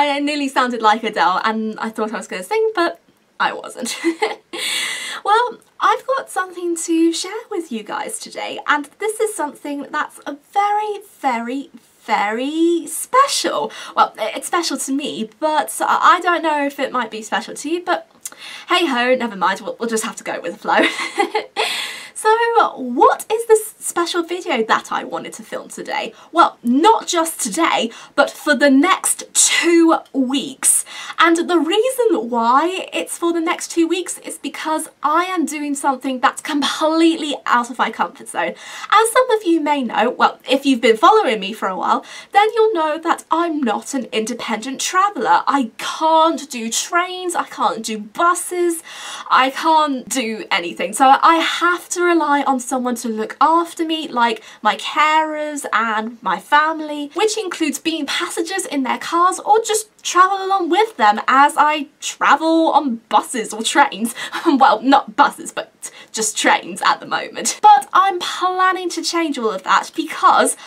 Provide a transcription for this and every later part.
I nearly sounded like Adele and I thought I was going to sing, but I wasn't. Well, I've got something to share with you guys today, and this is something that's a very special. Well, it's special to me, but I don't know if it might be special to you, but hey ho, never mind, we'll just have to go with the flow. So what is this special video that I wanted to film today? Well, not just today, but for the next 2 weeks. And the reason why it's for the next 2 weeks is because I am doing something that's completely out of my comfort zone. As some of you may know, well, if you've been following me for a while, then you'll know that I'm not an independent traveller. I can't do trains, I can't do buses, I can't do anything. So I have to rely on someone to look after me, like my carers and my family, which includes being passengers in their cars or just travel along with them as I travel on buses or trains. Well, not buses, but just trains at the moment. But I'm planning to change all of that because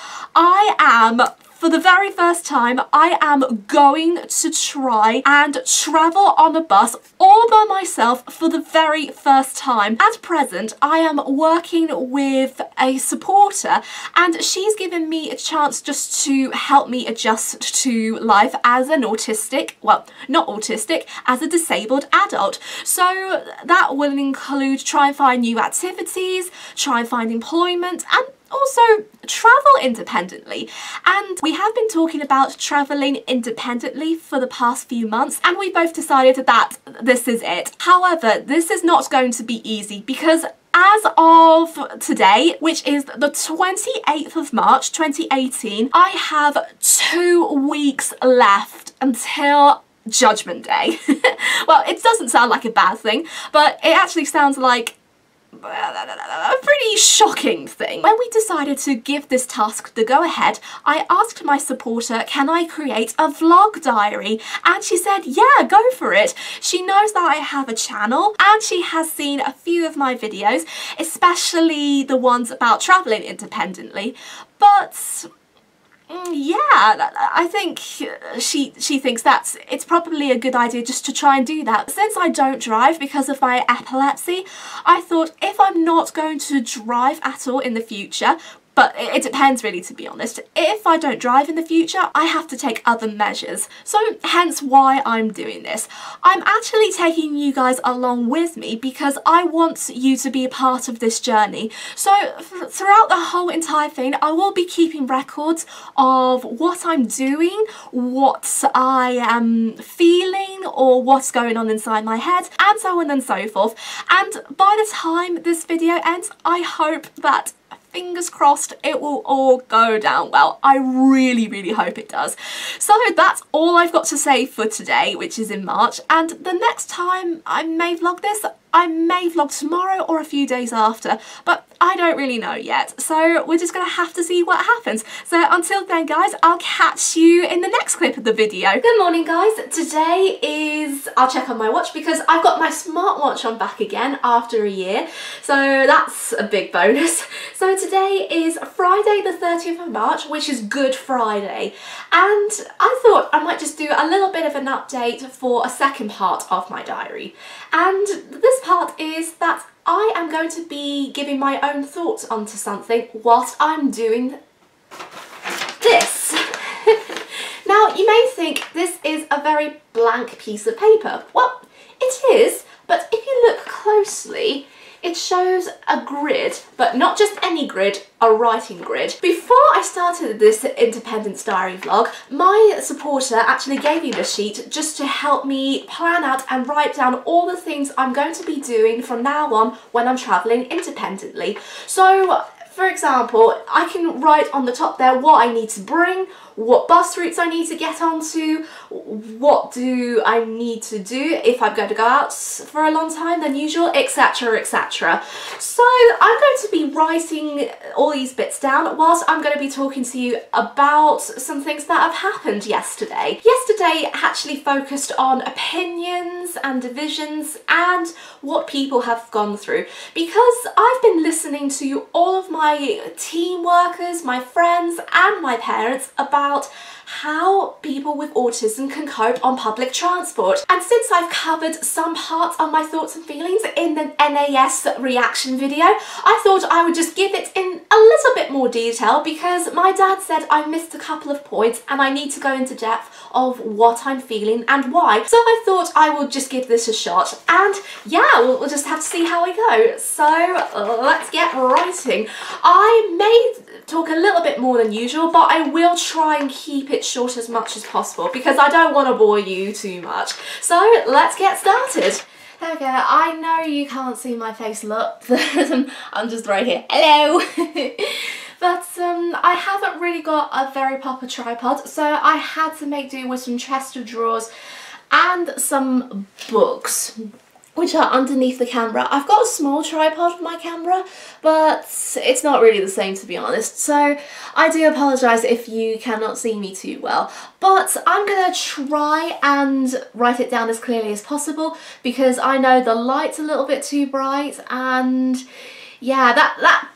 for the very first time, I am going to try and travel on a bus all by myself for the very first time. At present, I am working with a supporter and she's given me a chance just to help me adjust to life as an autistic, well, not autistic, as a disabled adult. So that will include try and find new activities, try and find employment, and also travel independently. And we have been talking about travelling independently for the past few months, and we both decided that this is it. However, this is not going to be easy because as of today, which is the 28th of March 2018, I have 2 weeks left until Judgment Day. Well, it doesn't sound like a bad thing, but it actually sounds like a pretty shocking thing. When we decided to give this task the go-ahead, I asked my supporter, can I create a vlog diary? And she said, yeah, go for it. She knows that I have a channel and she has seen a few of my videos, especially the ones about travelling independently. But yeah, I think she thinks that it's probably a good idea just to try and do that. Since I don't drive because of my epilepsy, I thought if I'm not going to drive at all in the future, but it depends really, to be honest. If I don't drive in the future, I have to take other measures. So hence why I'm doing this. I'm actually taking you guys along with me because I want you to be a part of this journey. So throughout the whole entire thing, I will be keeping records of what I'm doing, what I am feeling, or what's going on inside my head, and so on and so forth. And by the time this video ends, I hope that, fingers crossed, it will all go down well. I really hope it does. So that's all I've got to say for today, which is in March, and the next time I may vlog this, I may vlog tomorrow or a few days after, but I don't really know yet. So we're just gonna have to see what happens. So until then, guys, I'll catch you in the next clip of the video. Good morning, guys. Today is, I'll check on my watch because I've got my smartwatch on back again after a year. So that's a big bonus. So today is Friday the 30th of March, which is Good Friday. And I thought I might just do a little bit of an update for a second part of my diary. And this part is that I am going to be giving my own thoughts onto something whilst I'm doing this. Now, you may think this is a very blank piece of paper. Well, it is, but if you look closely, it shows a grid, but not just any grid, a writing grid. Before I started this Independence Diary vlog, my supporter actually gave me the sheet just to help me plan out and write down all the things I'm going to be doing from now on when I'm travelling independently. So, for example, I can write on the top there what I need to bring, what bus routes I need to get onto, what do I need to do if I'm going to go out for a long time than usual, etc, etc. So I'm going to be writing all these bits down whilst I'm going to be talking to you about some things that have happened yesterday. Yesterday actually focused on opinions and divisions and what people have gone through, because I've been listening to all of my team workers, my friends and my parents about how people with autism can cope on public transport. And since I've covered some parts of my thoughts and feelings in the NAS reaction video, I thought I would just give it in a little bit more detail, because my dad said I missed a couple of points and I need to go into depth of what I'm feeling and why. So I thought I will just give this a shot, and yeah, we'll just have to see how we go. So let's get writing. I may talk a little bit more than usual, but I will try and keep it short as much as possible because I don't want to bore you too much. So let's get started. There we go. I know you can't see my face, look. I'm just right here. Hello! But I haven't really got a very proper tripod, so I had to make do with some chest of drawers and some books, which are underneath the camera. I've got a small tripod for my camera, but it's not really the same, to be honest. So I do apologise if you cannot see me too well, but I'm gonna try and write it down as clearly as possible, because I know the light's a little bit too bright, and yeah,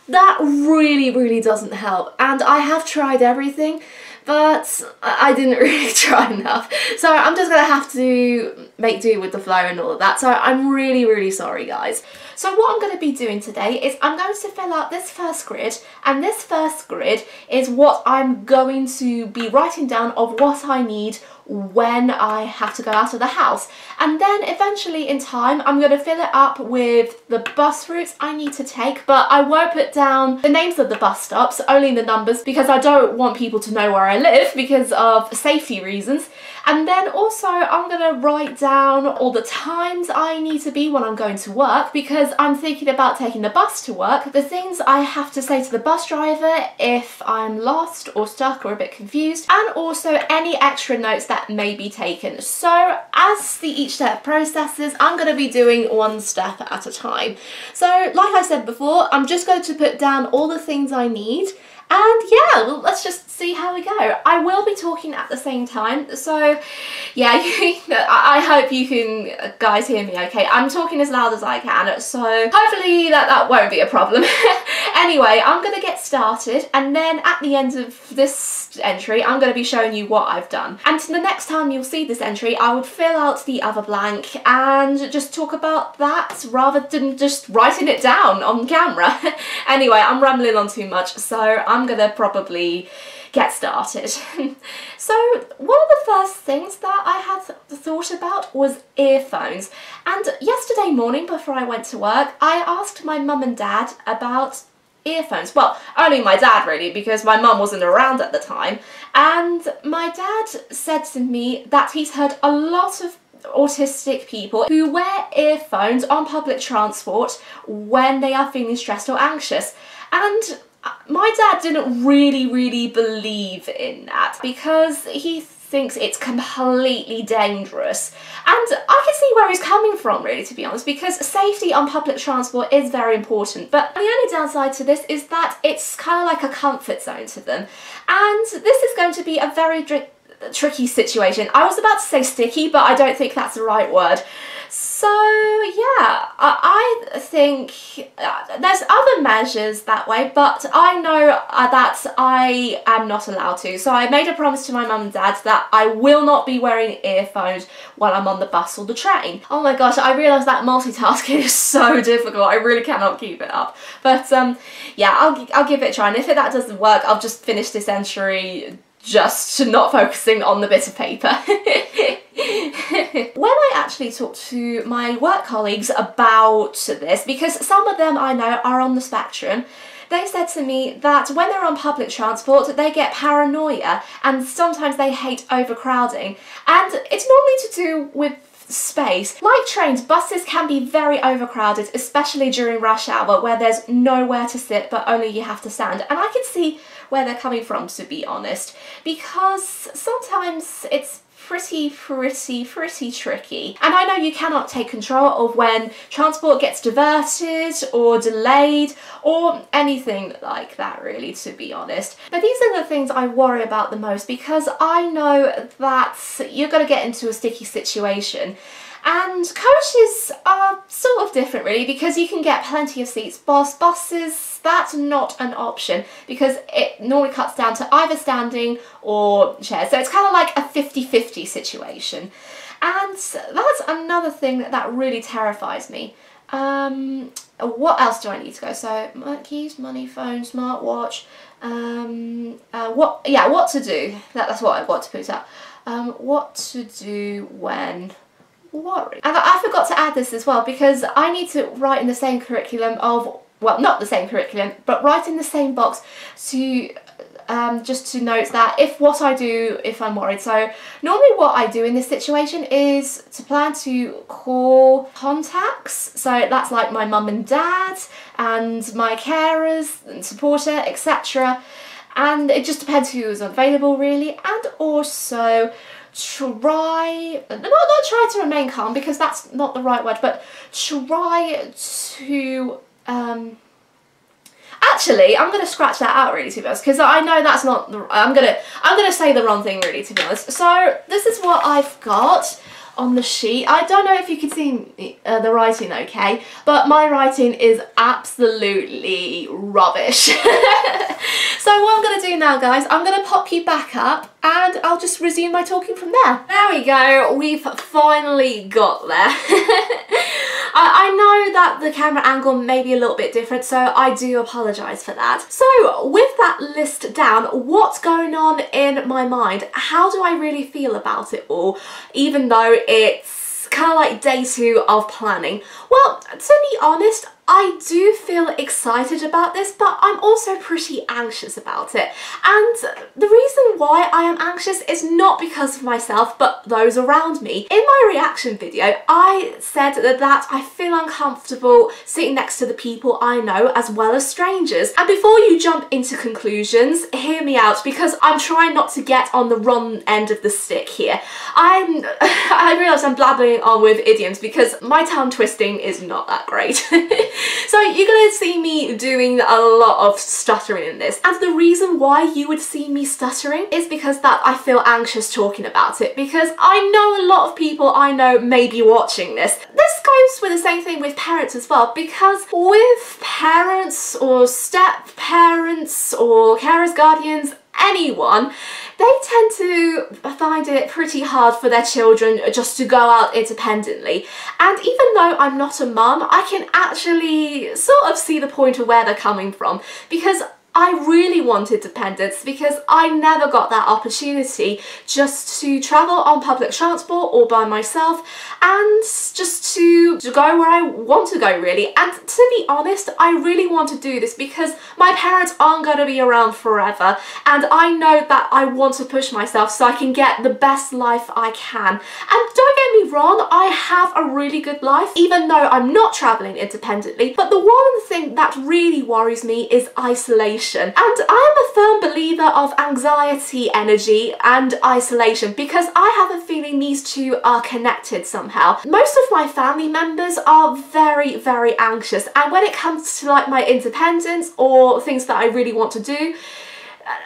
that really doesn't help. And I have tried everything, but I didn't really try enough. So I'm just gonna have to make do with the flow and all of that. So I'm really sorry, guys. So what I'm gonna be doing today is I'm going to fill out this first grid, and this first grid is what I'm going to be writing down of what I need when I have to go out of the house. And then eventually in time I'm going to fill it up with the bus routes I need to take, but I won't put down the names of the bus stops, only the numbers, because I don't want people to know where I live because of safety reasons. And then also I'm going to write down all the times I need to be when I'm going to work, because I'm thinking about taking the bus to work, the things I have to say to the bus driver if I'm lost or stuck or a bit confused, and also any extra notes that may be taken. So as each step processes, I'm going to be doing one step at a time. So like I said before, I'm just going to put down all the things I need. And yeah, well, let's just see how we go. I will be talking at the same time, so yeah, I hope you can guys hear me okay. I'm talking as loud as I can, so hopefully that won't be a problem. Anyway, I'm going to get started, and then at the end of this entry, I'm going to be showing you what I've done. And the next time you'll see this entry, I would fill out the other blank and just talk about that rather than just writing it down on camera. Anyway, I'm rambling on too much, so I'm gonna probably get started. So one of the first things that I had thought about was earphones. And yesterday morning before I went to work, I asked my mum and dad about earphones. Well, only my dad really, because my mum wasn't around at the time. And my dad said to me that he's heard a lot of autistic people who wear earphones on public transport when they are feeling stressed or anxious. And my dad didn't really believe in that, because he thinks it's completely dangerous. And I can see where he's coming from, really, to be honest, because safety on public transport is very important. But the only downside to this is that it's kind of like a comfort zone to them. And this is going to be a very tricky situation. I was about to say sticky, but I don't think that's the right word. So yeah, I think there's other measures that way, but I know that I am not allowed to. So I made a promise to my mum and dad that I will not be wearing earphones while I'm on the bus or the train. Oh my gosh, I realise that multitasking is so difficult. I really cannot keep it up. But yeah, I'll give it a try, and if that doesn't work, I'll just finish this entry just not focusing on the bit of paper. When I actually talked to my work colleagues about this, because some of them I know are on the spectrum, they said to me that when they're on public transport, they get paranoia and sometimes they hate overcrowding. And it's normally to do with space. Like trains, buses can be very overcrowded, especially during rush hour where there's nowhere to sit but only you have to stand. And I can see where they're coming from, to be honest, because sometimes it's pretty tricky. And I know you cannot take control of when transport gets diverted or delayed or anything like that, really, to be honest. But these are the things I worry about the most, because I know that you're going to get into a sticky situation. And coaches are sort of different really, because you can get plenty of seats. Buses, that's not an option because it normally cuts down to either standing or chairs. So it's kind of like a 50-50 situation. And that's another thing that really terrifies me. What else do I need to go? So keys, money, phone, smartwatch, what to do. That's what I've got to put up. What to do when worried. And I forgot to add this as well, because I need to write in the same curriculum of, well, not the same curriculum, but write in the same box to just to note that what I do if I'm worried. So normally what I do in this situation is to plan to call contacts. So that's like my mum and dad and my carers and supporter, etc. And it just depends who is available really. And also not try to remain calm, because that's not the right word, but try to actually, I'm gonna scratch that out really, to be honest, because I know that's not the, I'm gonna say the wrong thing really, to be honest. So this is what I've got on the sheet. I don't know if you can see the writing okay, but my writing is absolutely rubbish. So what I'm going to do now, guys, I'm going to pop you back up and I'll just resume my talking from there. There we go, we've finally got there. I know that the camera angle may be a little bit different, so I do apologise for that. So with that list down, what's going on in my mind? How do I really feel about it all, even though it's kind of like day 2 of planning? Well, to be honest, I do feel excited about this, but I'm also pretty anxious about it. And the reason why I am anxious is not because of myself, but those around me. In my reaction video, I said that I feel uncomfortable sitting next to the people I know as well as strangers. And before you jump into conclusions, hear me out, because I'm trying not to get on the wrong end of the stick here. I realise I'm blabbering on with idioms because my tongue twisting is not that great. So you're going to see me doing a lot of stuttering in this. And the reason why you would see me stuttering is because that I feel anxious talking about it, because I know a lot of people I know may be watching this. This goes with the same thing with parents as well, because with parents or step-parents or carers, guardians, anyone, they tend to find it pretty hard for their children just to go out independently. And even though I'm not a mum, I can actually sort of see the point of where they're coming from, because I really want independence, because I never got that opportunity just to travel on public transport or by myself, and just to go where I want to go really. And to be honest, I really want to do this because my parents aren't going to be around forever, and I know that I want to push myself so I can get the best life I can. And don't get me wrong, I have a really good life even though I'm not travelling independently, but the one thing that really worries me is isolation. And I am a firm believer of anxiety, energy and isolation, because I have a feeling these two are connected somehow. Most of my family members are very, very anxious, and when it comes to like my independence or things that I really want to do,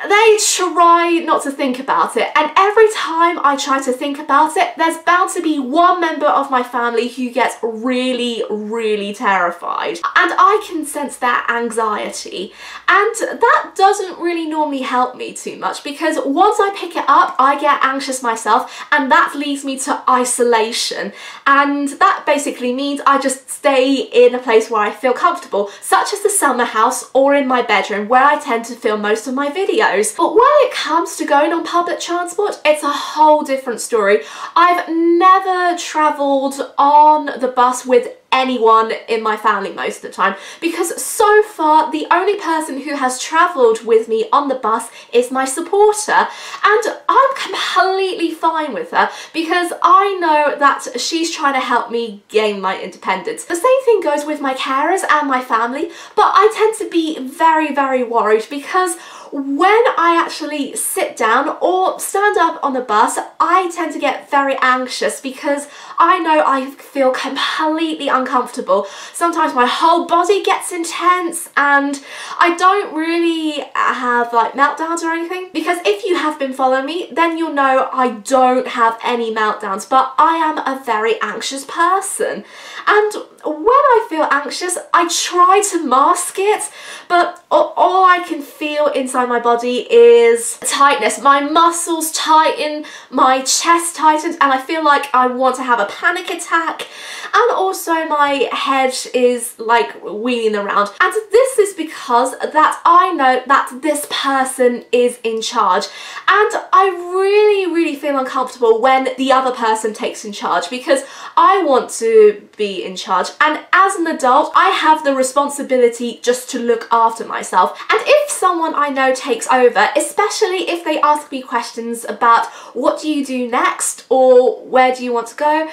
they try not to think about it, and every time I try to think about it, there's bound to be one member of my family who gets really, really terrified, and I can sense that anxiety, and that doesn't really normally help me too much, because once I pick it up, I get anxious myself, and that leads me to isolation, and that basically means I just stay in a place where I feel comfortable, such as the summer house or in my bedroom, where I tend to film most of my videos. But when it comes to going on public transport, it's a whole different story. I've never travelled on the bus with anyone in my family most of the time, because so far the only person who has travelled with me on the bus is my supporter, and I'm completely fine with her because I know that she's trying to help me gain my independence. The same thing goes with my carers and my family, but I tend to be very, very worried because when I actually sit down or stand up on the bus, I tend to get very anxious because I know I feel completely uncomfortable uncomfortable. Sometimes my whole body gets intense and I don't really have like meltdowns or anything, because if you have been following me then you'll know I don't have any meltdowns, but I am a very anxious person, and when I feel anxious I try to mask it, but all I can feel inside my body is tightness. My muscles tighten, my chest tightens, and I feel like I want to have a panic attack, and also my head is like wheeling around. And this is because that I know that this person is in charge, and I really feel uncomfortable when the other person takes in charge, because I want to be in charge, and as an adult I have the responsibility just to look after myself. And if someone I know takes over, especially if they ask me questions about what do you do next or where do you want to go,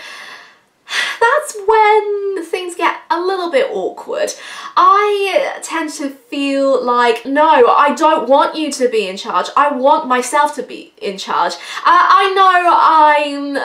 that's when things get a little bit awkward. I tend to feel like, no, I don't want you to be in charge. I want myself to be in charge. I know I'm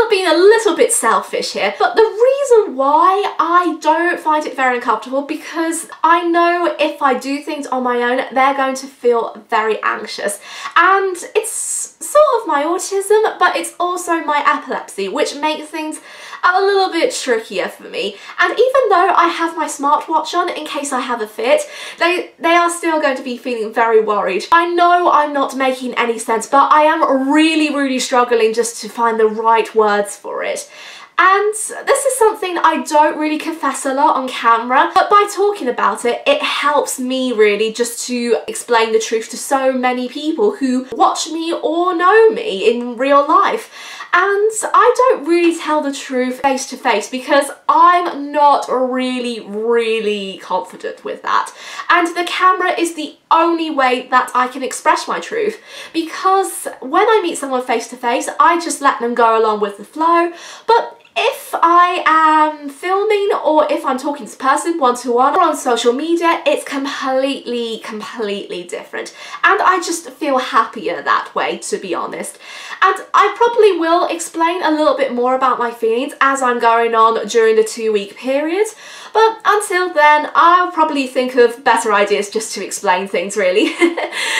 being a little bit selfish here, but the reason why I don't find it very uncomfortable, because I know if I do things on my own, they're going to feel very anxious. And it's sort of my autism, but it's also my epilepsy, which makes things a little bit trickier for me. And even though I have my smartwatch on in case I have a fit, they are still going to be feeling very worried. I know I'm not making any sense, but I am really struggling just to find the right words for it. And this is something I don't really confess a lot on camera, but by talking about it, it helps me really just to explain the truth to so many people who watch me or know me in real life. And I don't really tell the truth face to face because I'm not really confident with that. And the camera is the only way that I can express my truth, because when I meet someone face to face, I just let them go along with the flow. But if I am filming or if I'm talking to this person one-to-one or on social media, it's completely different. And I just feel happier that way, to be honest. And I probably will explain a little bit more about my feelings as I'm going on during the 2-week period. But until then, I'll probably think of better ideas just to explain things, really.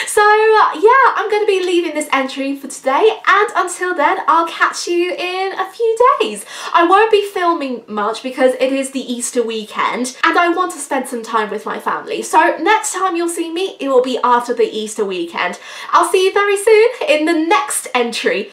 So yeah, I'm going to be leaving this entry for today, and until then, I'll catch you in a few days. I won't be filming much because it is the Easter weekend, and I want to spend some time with my family. So next time you'll see me, it will be after the Easter weekend. I'll see you very soon in the next entry.